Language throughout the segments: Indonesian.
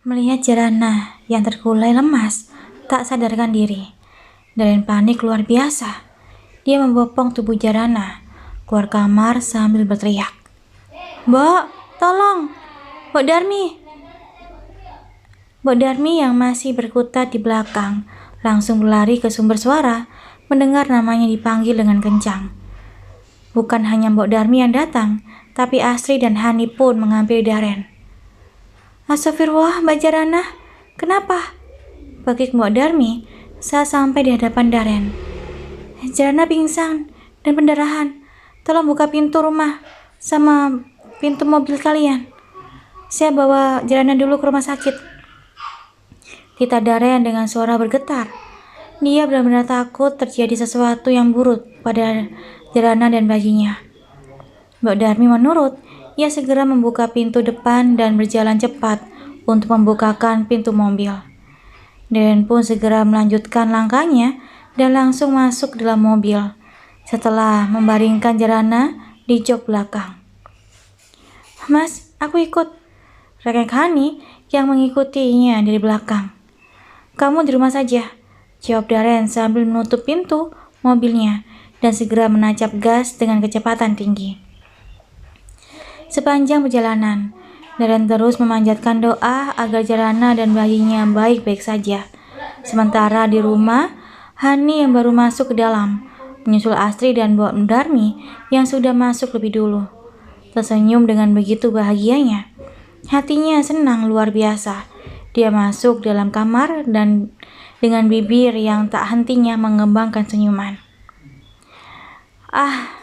Melihat Jarana yang terkulai lemas, tak sadarkan diri. Daren panik luar biasa. Dia membopong tubuh Jarana keluar kamar sambil berteriak. Mbok, tolong! Mbok Darmi! Mbok Darmi yang masih berkutat di belakang langsung berlari ke sumber suara, mendengar namanya dipanggil dengan kencang. Bukan hanya Mbok Darmi yang datang, tapi Astri dan Hani pun menghampiri Daren. Astagfirullah, Mbak Jarana, kenapa? Bekik Mbok Darmi saat sampai di hadapan Daren. Jarana pingsan dan pendarahan. Tolong buka pintu rumah sama pintu mobil kalian. Saya bawa Jarana dulu ke rumah sakit. Tita Daren dengan suara bergetar. Dia benar-benar takut terjadi sesuatu yang buruk pada Jarana dan bayinya. Mbok Darmi menurut. Ia segera membuka pintu depan dan berjalan cepat untuk membukakan pintu mobil. Daren pun segera melanjutkan langkahnya dan langsung masuk ke dalam mobil setelah membaringkan Jarana di jok belakang. Mas, aku ikut. Rekek Hani yang mengikutinya dari belakang. Kamu di rumah saja, jawab Daren sambil menutup pintu mobilnya dan segera menancap gas dengan kecepatan tinggi. Sepanjang perjalanan, Daren terus memanjatkan doa agar Jarana dan bayinya baik-baik saja. Sementara di rumah, Hani yang baru masuk ke dalam, menyusul Astri dan Mbok Darmi yang sudah masuk lebih dulu. Tersenyum dengan begitu bahagianya. Hatinya senang luar biasa. Dia masuk dalam kamar dan dengan bibir yang tak hentinya mengembangkan senyuman.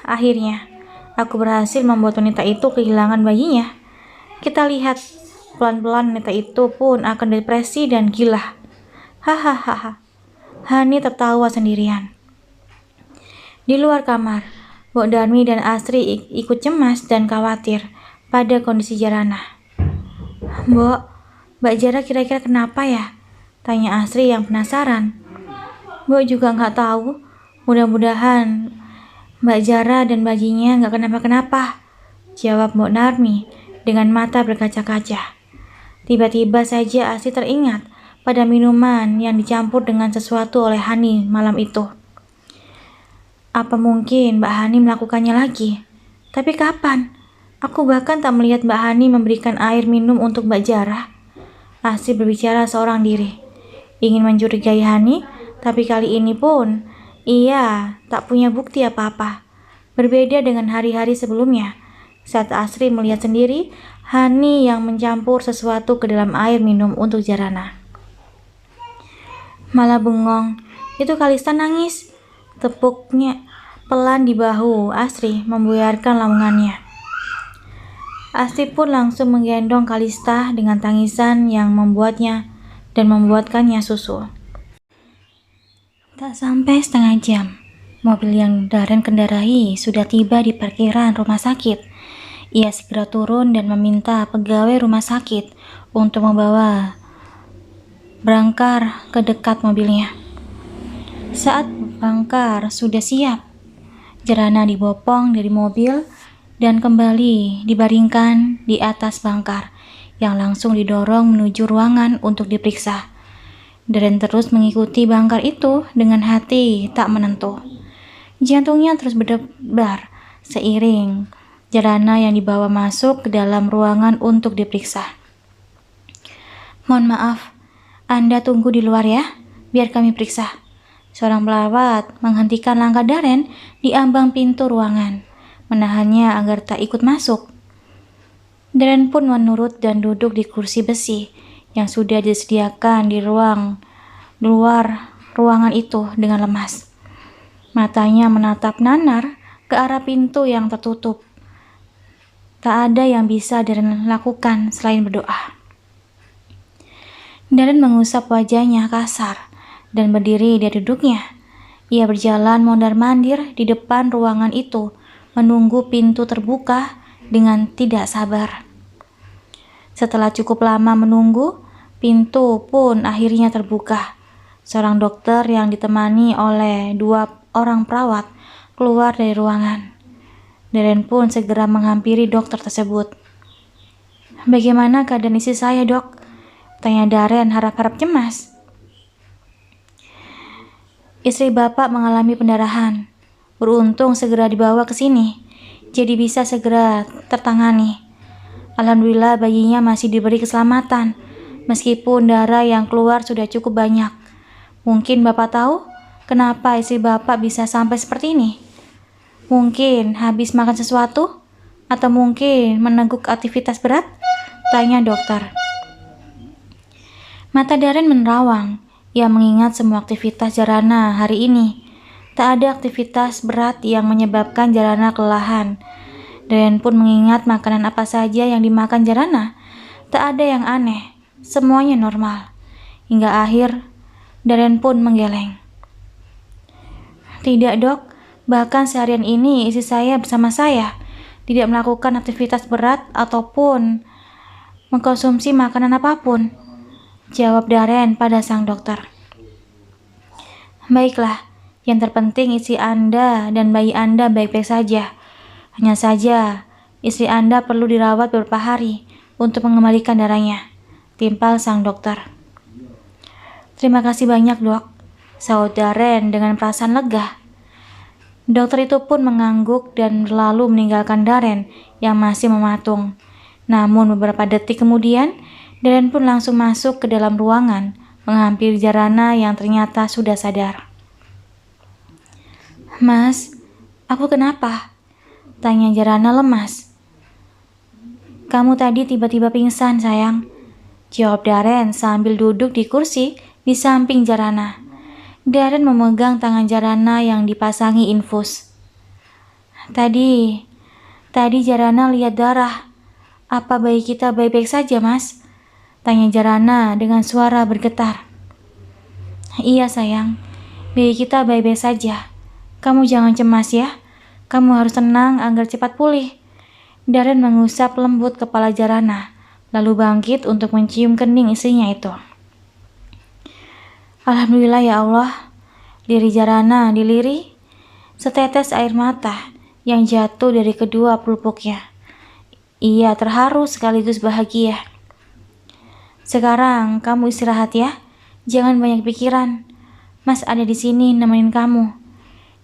Akhirnya aku berhasil membuat wanita itu kehilangan bayinya. Kita lihat, pelan-pelan wanita itu pun akan depresi dan gila. Hahaha. Hani tertawa sendirian. Di luar kamar, Mbok Darmi dan Astri ikut cemas dan khawatir pada kondisi Jarana. Mbak Jara kira-kira kenapa ya? Tanya Astri yang penasaran. Mbok juga nggak tahu. Mudah-mudahan Mbak Jara dan bayinya nggak kenapa-kenapa, jawab Mbok Darmi dengan mata berkaca-kaca. Tiba-tiba saja Astri teringat pada minuman yang dicampur dengan sesuatu oleh Hani malam itu. Apa mungkin Mbak Hani melakukannya lagi? Tapi kapan? Aku bahkan tak melihat Mbak Hani memberikan air minum untuk Mbak Jara. Astri berbicara seorang diri. Ingin mencurigai Hani, tapi kali ini pun ia tak punya bukti apa-apa. Berbeda dengan hari-hari sebelumnya, saat Astri melihat sendiri Hani yang mencampur sesuatu ke dalam air minum untuk Jarana. Malah bengong, itu Kalista nangis. Tepuknya pelan di bahu Astri membuyarkan lamungannya. Astri pun langsung menggendong Kalista dengan tangisan yang membuatkannya susu. Tak sampai setengah jam, mobil yang Daren kendarai sudah tiba di parkiran rumah sakit. Ia segera turun dan meminta pegawai rumah sakit untuk membawa Brangkar ke dekat mobilnya. Saat Brangkar sudah siap, Jarana dibopong dari mobil dan kembali dibaringkan di atas Brangkar yang langsung didorong menuju ruangan untuk diperiksa. Daren terus mengikuti Brangkar itu dengan hati tak menentu. Jantungnya terus berdebar seiring Jarana yang dibawa masuk ke dalam ruangan untuk diperiksa. Mohon maaf, Anda tunggu di luar ya, biar kami periksa. Seorang perawat menghentikan langkah Daren di ambang pintu ruangan, menahannya agar tak ikut masuk. Daren pun menurut dan duduk di kursi besi yang sudah disediakan di luar ruangan itu dengan lemas. Matanya menatap nanar ke arah pintu yang tertutup. Tak ada yang bisa Daren lakukan selain berdoa. Daren mengusap wajahnya kasar dan berdiri dari duduknya. Ia berjalan mondar-mandir di depan ruangan itu, menunggu pintu terbuka dengan tidak sabar. Setelah cukup lama menunggu, pintu pun akhirnya terbuka. Seorang dokter yang ditemani oleh 2 orang perawat keluar dari ruangan. Daren pun segera menghampiri dokter tersebut. Bagaimana keadaan istri saya, dok? Tanya Daren harap-harap cemas. Istri Bapak mengalami pendarahan. Beruntung segera dibawa ke sini, jadi bisa segera tertangani. Alhamdulillah bayinya masih diberi keselamatan, meskipun darah yang keluar sudah cukup banyak. Mungkin Bapak tahu kenapa istri Bapak bisa sampai seperti ini? Mungkin habis makan sesuatu? Atau mungkin meneguk aktivitas berat? Tanya dokter. Mata Daren menerawang. Ia mengingat semua aktivitas Jarana hari ini. Tak ada aktivitas berat yang menyebabkan Jarana kelelahan. Daren pun mengingat makanan apa saja yang dimakan Jarana. Tak ada yang aneh, semuanya normal. Hingga akhir, Daren pun menggeleng. Tidak dok, bahkan seharian ini istri saya bersama saya tidak melakukan aktivitas berat ataupun mengkonsumsi makanan apapun, jawab Daren pada sang dokter. Baiklah, yang terpenting istri Anda dan bayi Anda baik-baik saja. Hanya saja, istri Anda perlu dirawat beberapa hari untuk mengembalikan darahnya, timpal sang dokter. Terima kasih banyak dok, sahut Daren dengan perasaan lega. Dokter itu pun mengangguk dan lalu meninggalkan Daren yang masih mematung. Namun beberapa detik kemudian, Daren pun langsung masuk ke dalam ruangan, menghampiri Jarana yang ternyata sudah sadar. Mas, aku kenapa? Tanya Jarana lemas. Kamu tadi tiba-tiba pingsan sayang, jawab Daren sambil duduk di kursi di samping Jarana. Daren memegang tangan Jarana yang dipasangi infus. Tadi Jarana lihat darah. Apa bayi kita baik-baik saja, Mas? Tanya Jarana dengan suara bergetar. Iya sayang, bayi kita baik-baik saja. Kamu jangan cemas ya. Kamu harus tenang agar cepat pulih. Daren mengusap lembut kepala Jarana, lalu bangkit untuk mencium kening istrinya itu. Alhamdulillah ya Allah, diri Jarana diliri, setetes air mata yang jatuh dari kedua pelupuknya. Ia terharu sekaligus bahagia. Sekarang kamu istirahat ya, jangan banyak pikiran. Mas ada di sini nemenin kamu.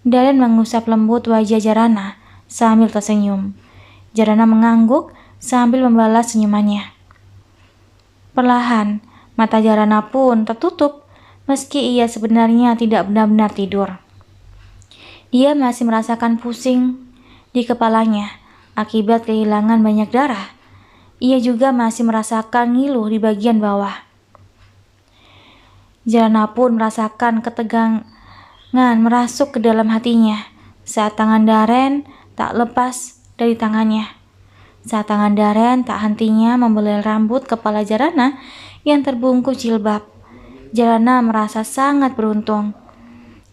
Daren mengusap lembut wajah Jarana sambil tersenyum. Jarana mengangguk sambil membalas senyumannya. Perlahan, mata Jarana pun tertutup. Meski ia sebenarnya tidak benar-benar tidur. Dia masih merasakan pusing di kepalanya akibat kehilangan banyak darah. Ia juga masih merasakan ngilu di bagian bawah. Jarana pun merasakan ketegangan merasuk ke dalam hatinya saat tangan Daren tak lepas dari tangannya. Saat tangan Daren tak hentinya membelai rambut kepala Jarana yang terbungkus jilbab. Jarana merasa sangat beruntung,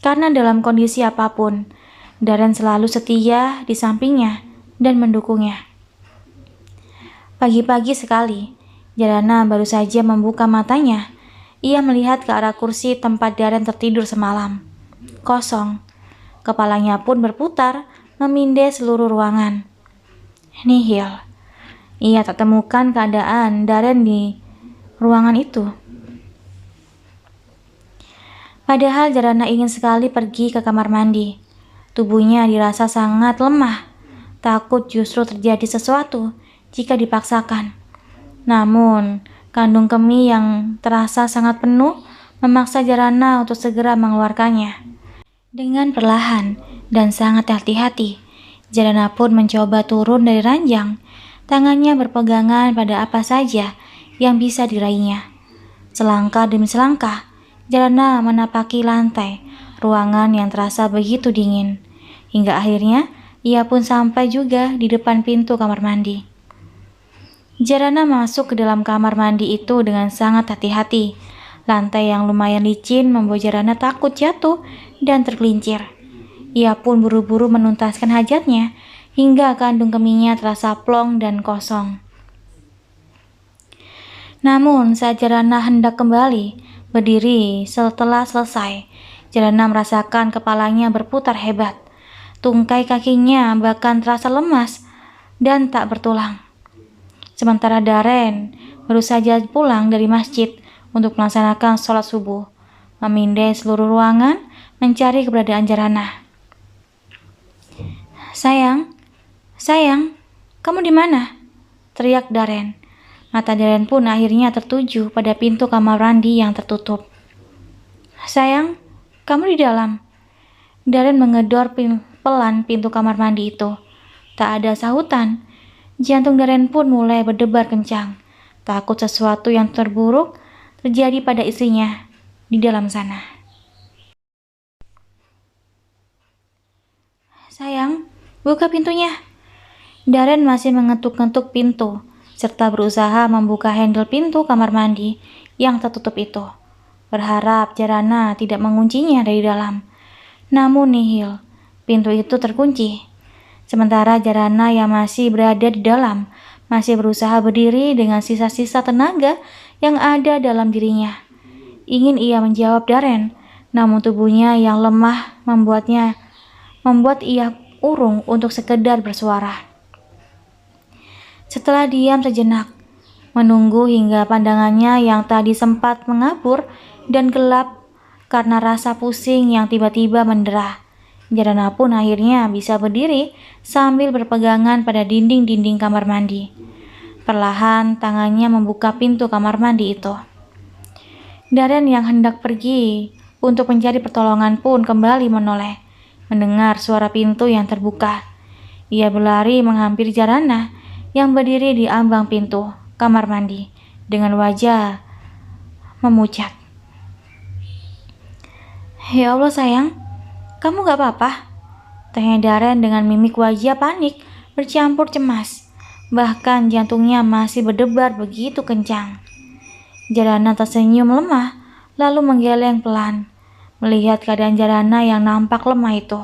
karena dalam kondisi apapun, Daren selalu setia di sampingnya dan mendukungnya. Pagi-pagi sekali, Jarana baru saja membuka matanya. Ia melihat ke arah kursi tempat Daren tertidur semalam. Kosong. Kepalanya pun berputar, memindai seluruh ruangan. Nihil. Ia tak temukan keadaan Daren di ruangan itu. Padahal Jarana ingin sekali pergi ke kamar mandi. Tubuhnya dirasa sangat lemah, takut justru terjadi sesuatu jika dipaksakan. Namun, kandung kemih yang terasa sangat penuh memaksa Jarana untuk segera mengeluarkannya. Dengan perlahan dan sangat hati-hati, Jarana pun mencoba turun dari ranjang. Tangannya berpegangan pada apa saja yang bisa diraihnya. Selangkah demi selangkah, Jarana menapaki lantai, ruangan yang terasa begitu dingin. Hingga akhirnya, ia pun sampai juga di depan pintu kamar mandi. Jarana masuk ke dalam kamar mandi itu dengan sangat hati-hati. Lantai yang lumayan licin membuat Jarana takut jatuh dan tergelincir. Ia pun buru-buru menuntaskan hajatnya, hingga kandung kemihnya terasa plong dan kosong. Namun saat Jarana hendak kembali berdiri setelah selesai, Jarana merasakan kepalanya berputar hebat. Tungkai kakinya bahkan terasa lemas dan tak bertulang. Sementara Daren baru saja pulang dari masjid untuk melaksanakan sholat subuh, memindai seluruh ruangan mencari keberadaan Jarana. Sayang, sayang, kamu di mana? Teriak Daren. Mata Daren pun akhirnya tertuju pada pintu kamar mandi yang tertutup. Sayang, kamu di dalam. Daren menggedor pelan pintu kamar mandi itu. Tak ada sahutan. Jantung Daren pun mulai berdebar kencang. Takut sesuatu yang terburuk terjadi pada istrinya di dalam sana. Sayang, buka pintunya. Daren masih mengetuk-ngetuk pintu, serta berusaha membuka handle pintu kamar mandi yang tertutup itu. Berharap Jarana tidak menguncinya dari dalam. Namun nihil, pintu itu terkunci. Sementara Jarana yang masih berada di dalam masih berusaha berdiri dengan sisa-sisa tenaga yang ada dalam dirinya. Ingin ia menjawab Daren, namun tubuhnya yang lemah membuat ia urung untuk sekedar bersuara. Setelah diam sejenak, menunggu hingga pandangannya yang tadi sempat mengabur dan gelap karena rasa pusing yang tiba-tiba mendera, Jarana pun akhirnya bisa berdiri sambil berpegangan pada dinding-dinding kamar mandi. Perlahan tangannya membuka pintu kamar mandi itu. Daren yang hendak pergi untuk mencari pertolongan pun kembali menoleh, mendengar suara pintu yang terbuka. Ia berlari menghampiri Jarana yang berdiri di ambang pintu kamar mandi dengan wajah memucat. Ya Allah sayang, kamu gak apa-apa? Tanya Daren dengan mimik wajah panik bercampur cemas. Bahkan jantungnya masih berdebar begitu kencang. Jarana tersenyum lemah, lalu menggeleng pelan. Melihat keadaan Jarana yang nampak lemah itu,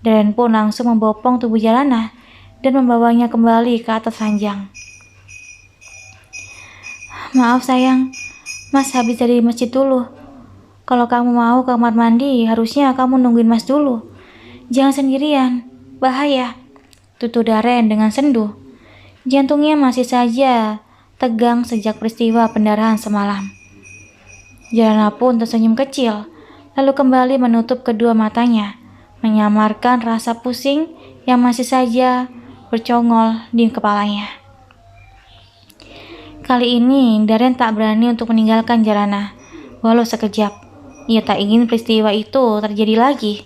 Daren pun langsung membopong tubuh Jarana dan membawanya kembali ke atas ranjang. Maaf sayang, Mas habis dari masjid dulu. Kalau kamu mau ke kamar mandi, harusnya kamu nungguin Mas dulu. Jangan sendirian, bahaya, tutur Daren dengan sendu. Jantungnya masih saja tegang sejak peristiwa pendarahan semalam. Jarana pun tersenyum kecil, lalu kembali menutup kedua matanya, menyamarkan rasa pusing yang masih saja bercongol di kepalanya. Kali ini Daren tak berani untuk meninggalkan Jarana, walau sekejap. Ia tak ingin peristiwa itu terjadi lagi.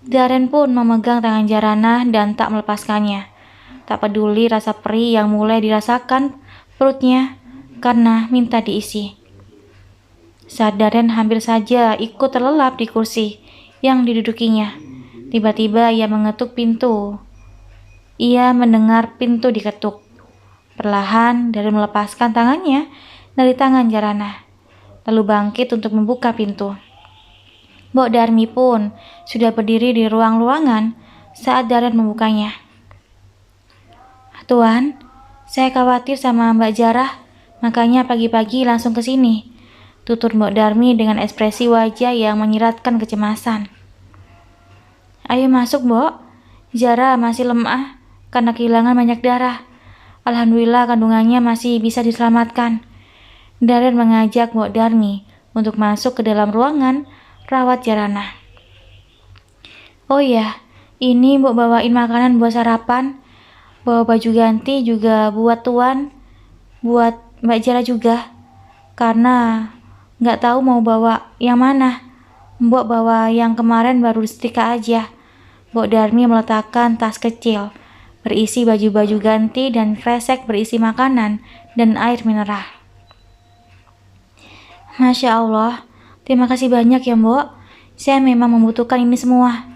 Daren pun memegang tangan Jarana dan tak melepaskannya. Tak peduli rasa perih yang mulai dirasakan perutnya karena minta diisi. Saat Daren hampir saja ikut terlelap di kursi yang didudukinya, tiba-tiba ia mengetuk pintu. Ia mendengar pintu diketuk. Perlahan Daren melepaskan tangannya dari tangan Jarana, lalu bangkit untuk membuka pintu. Mbok Darmi pun sudah berdiri di ruang-ruangan saat Daren membukanya. Tuan, saya khawatir sama Mbak Jarah, makanya pagi-pagi langsung ke sini, tutur Mbok Darmi dengan ekspresi wajah yang menyiratkan kecemasan. Ayo masuk, Mbok. Jarah masih lemah karena kehilangan banyak darah. Alhamdulillah kandungannya masih bisa diselamatkan. Daren mengajak Mbok Darmi untuk masuk ke dalam ruangan rawat Jarana. Oh ya, ini Mbok bawain makanan buat sarapan, bawa baju ganti juga buat Tuan, buat Mbak Jarah juga. Karena nggak tahu mau bawa yang mana. Mbok bawa yang kemarin baru disetrika aja. Mbok Darmi meletakkan tas kecil berisi baju-baju ganti dan kresek berisi makanan dan air mineral. Masya Allah, terima kasih banyak ya Mbok. Saya memang membutuhkan ini semua.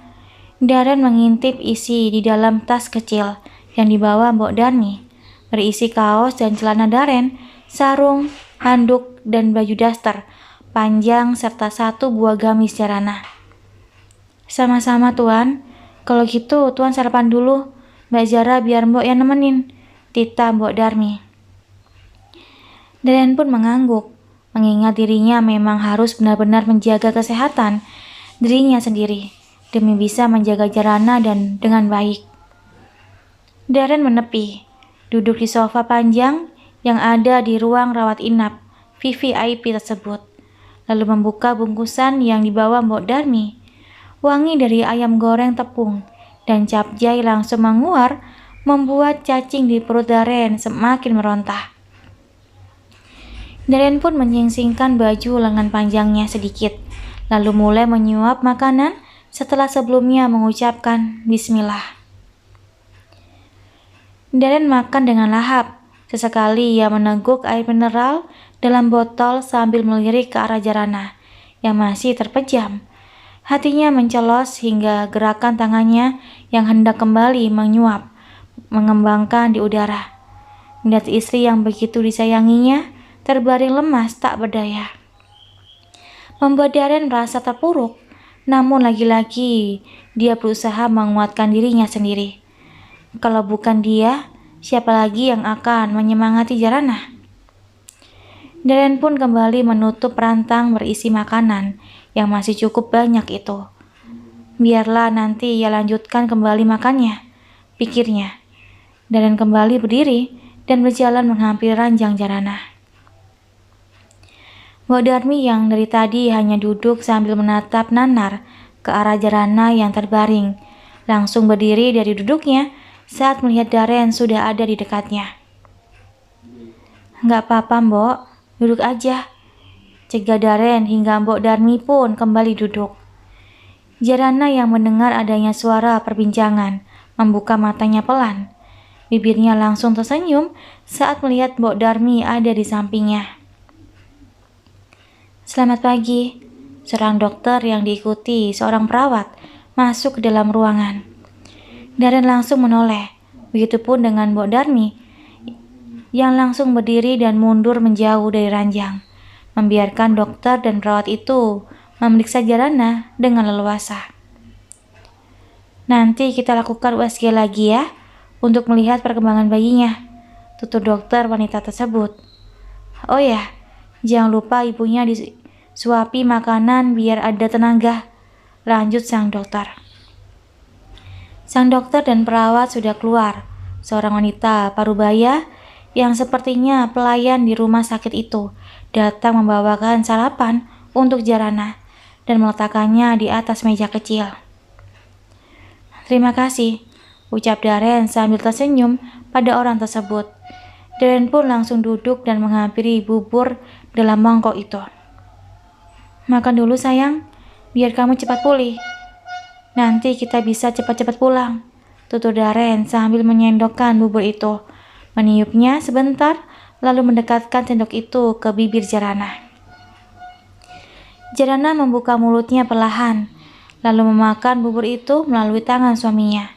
Daren mengintip isi di dalam tas kecil yang dibawa Mbok Darmi, berisi kaos dan celana Daren, sarung, handuk, dan baju daster panjang serta satu buah gamis Jarana. Sama-sama Tuan. Kalau gitu Tuan sarapan dulu. Mbak Jarah biar Mbok yang nemenin, titah Mbok Darmi. Daren pun mengangguk, mengingat dirinya memang harus benar-benar menjaga kesehatan dirinya sendiri demi bisa menjaga Jarana dan dengan baik. Daren menepi. duduk di sofa panjang yang ada di ruang rawat inap VVIP tersebut, lalu membuka bungkusan yang dibawa Mbok Darmi. Wangi dari ayam goreng tepung dan capcay langsung menguar, membuat cacing di perut Daren semakin merontah. Daren pun menyingsingkan baju lengan panjangnya sedikit, lalu mulai menyuap makanan setelah sebelumnya mengucapkan bismillah. Daren makan dengan lahap. Sesekali ia meneguk air mineral dalam botol sambil melirik ke arah Jarana yang masih terpejam. Hatinya mencelos hingga gerakan tangannya yang hendak kembali menyuap, mengembangkan di udara. Melihat istri yang begitu disayanginya terbaring lemas tak berdaya, membuat Daren merasa terpuruk. Namun lagi-lagi dia berusaha menguatkan dirinya sendiri. Kalau bukan dia, siapa lagi yang akan menyemangati Jarana? Daren pun kembali menutup rantang berisi makanan yang masih cukup banyak itu. Biarlah nanti ia lanjutkan kembali makannya, pikirnya. Daren kembali berdiri dan berjalan menghampiri ranjang Jarana. Mbok Darmi yang dari tadi hanya duduk sambil menatap nanar ke arah Jarana yang terbaring, langsung berdiri dari duduknya saat melihat Daren sudah ada di dekatnya. "Nggak apa-apa, Mbok, duduk aja," cegah Daren hingga Mbok Darmi pun kembali duduk. Jarana yang mendengar adanya suara perbincangan membuka matanya pelan. Bibirnya langsung tersenyum saat melihat Mbok Darmi ada di sampingnya. "Selamat pagi," seorang dokter yang diikuti seorang perawat masuk ke dalam ruangan. Daren langsung menoleh, begitupun dengan Mbok Darmi yang langsung berdiri dan mundur menjauh dari ranjang, membiarkan dokter dan perawat itu memeriksa Jarana dengan leluasa. "Nanti kita lakukan USG lagi ya, untuk melihat perkembangan bayinya," tutur dokter wanita tersebut. "Oh ya, jangan lupa ibunya disuapi makanan biar ada tenaga," lanjut sang dokter. Sang dokter dan perawat sudah keluar. Seorang wanita parubaya yang sepertinya pelayan di rumah sakit itu datang membawakan sarapan untuk Jarana dan meletakkannya di atas meja kecil. "Terima kasih," ucap Daren sambil tersenyum pada orang tersebut. Daren pun langsung duduk dan menghampiri bubur dalam mangkok itu. "Makan dulu sayang, biar kamu cepat pulih. Nanti kita bisa cepat-cepat pulang," tutur Daren sambil menyendokkan bubur itu, meniupnya sebentar, lalu mendekatkan sendok itu ke bibir Jarana. Jarana membuka mulutnya perlahan, lalu memakan bubur itu melalui tangan suaminya.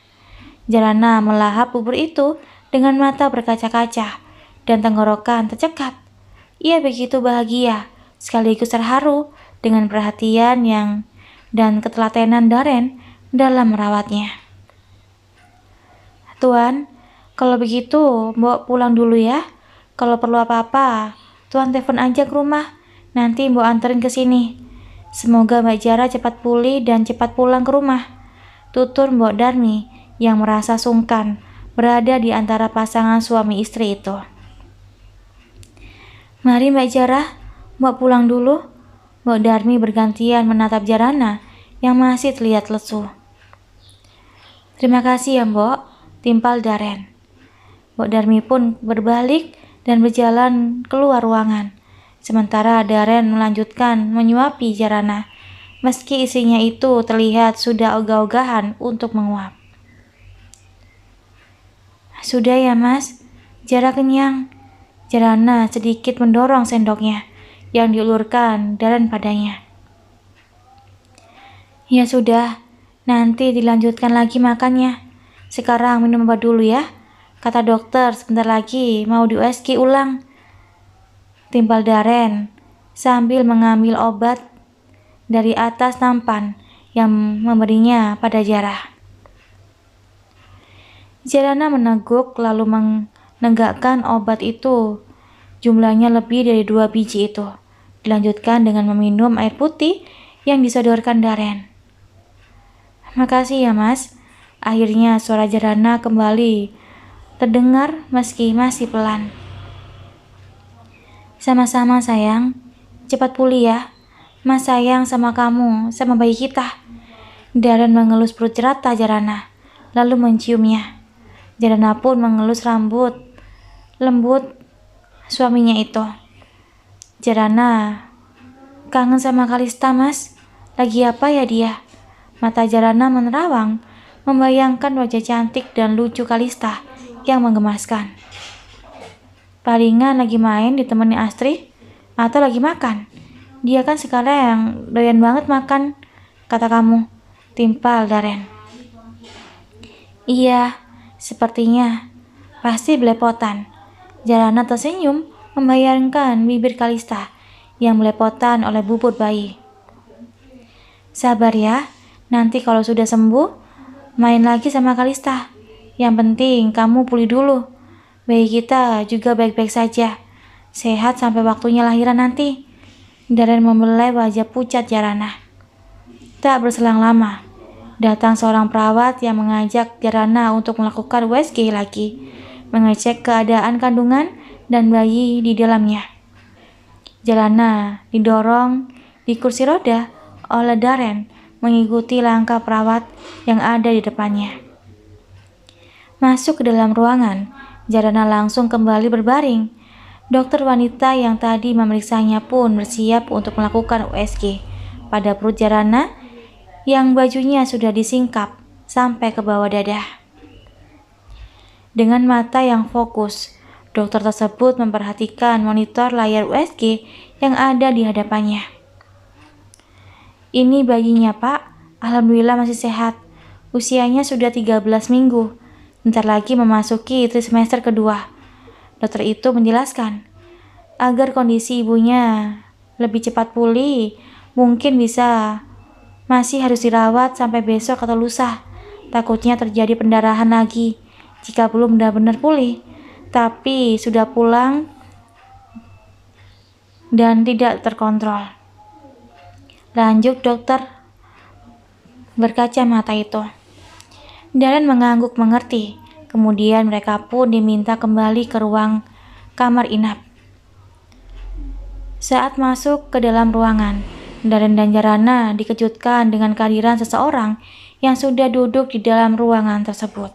Jarana melahap bubur itu dengan mata berkaca-kaca dan tenggorokan tercekat. Ia begitu bahagia, sekaligus terharu dengan perhatian dan ketelatenan Daren dalam merawatnya. "Tuan, kalau begitu Mbok pulang dulu ya. Kalau perlu apa-apa, Tuan telepon aja ke rumah. Nanti Mbok anterin ke sini. Semoga Mbak Jara cepat pulih dan cepat pulang ke rumah," tutur Mbok Darmi yang merasa sungkan berada di antara pasangan suami istri itu. "Mari Mbak Jara, Mbok pulang dulu." Mbok Darmi bergantian menatap Jarana yang masih terlihat lesu. "Terima kasih ya Mbok," timpal Daren. Mbok Darmi pun berbalik dan berjalan keluar ruangan. Sementara Daren melanjutkan menyuapi Jarana, meski istrinya itu terlihat sudah ogah-ogahan untuk menguap. "Sudah ya Mas, Jara kenyang." Jarana sedikit mendorong sendoknya yang diulurkan Daren padanya. "Ya sudah, nanti dilanjutkan lagi makannya. Sekarang minum obat dulu ya. Kata dokter sebentar lagi mau di USG ulang," timpal Daren sambil mengambil obat dari atas nampan yang memberinya pada Jara. Jarana meneguk lalu menegakkan obat itu. Jumlahnya lebih dari 2 biji itu. Dilanjutkan dengan meminum air putih yang disodorkan Daren. "Makasih ya Mas." Akhirnya suara Jarana kembali terdengar meski masih pelan. Sama-sama sayang, cepat pulih ya. Mas sayang sama kamu, sama bayi kita. Darren mengelus perut jerata Jarana, lalu menciumnya. Jarana pun mengelus rambut lembut suaminya itu. Jarana, kangen sama Kalista mas. Lagi apa ya dia? Mata Jarana menerawang, membayangkan wajah cantik dan lucu Kalista yang menggemaskan. Palingan lagi main ditemani Astri atau lagi makan. Dia kan sekarang doyan banget makan, kata kamu, timpal Darren. Iya, sepertinya pasti belepotan. Jarana tersenyum membayangkan bibir Kalista yang belepotan oleh bubur bayi. Sabar ya, nanti kalau sudah sembuh, main lagi sama Kalista. Yang penting kamu pulih dulu. Bayi kita juga baik-baik saja, sehat sampai waktunya lahiran nanti. Darren membelai wajah pucat Jarana. Tak berselang lama, datang seorang perawat yang mengajak Jarana untuk melakukan USG lagi, mengecek keadaan kandungan dan bayi di dalamnya. Jarana didorong di kursi roda oleh Darren mengikuti langkah perawat yang ada di depannya. Masuk ke dalam ruangan, Jarana langsung kembali berbaring. Dokter wanita yang tadi memeriksanya pun bersiap untuk melakukan USG pada perut Jarana yang bajunya sudah disingkap sampai ke bawah dada. Dengan mata yang fokus, dokter tersebut memperhatikan monitor layar USG yang ada di hadapannya. Ini bayinya pak, alhamdulillah masih sehat. Usianya sudah 13 minggu. Bentar lagi memasuki trimester kedua. Dokter itu menjelaskan, agar kondisi ibunya lebih cepat pulih, mungkin masih harus dirawat sampai besok atau lusa. Takutnya terjadi pendarahan lagi jika belum benar-benar pulih, tapi sudah pulang dan tidak terkontrol. Lanjut dokter, berkaca mata itu. Darren mengangguk mengerti. Kemudian mereka pun diminta kembali ke ruang kamar inap. Saat masuk ke dalam ruangan, Darren dan Jarana dikejutkan dengan kehadiran seseorang yang sudah duduk di dalam ruangan tersebut.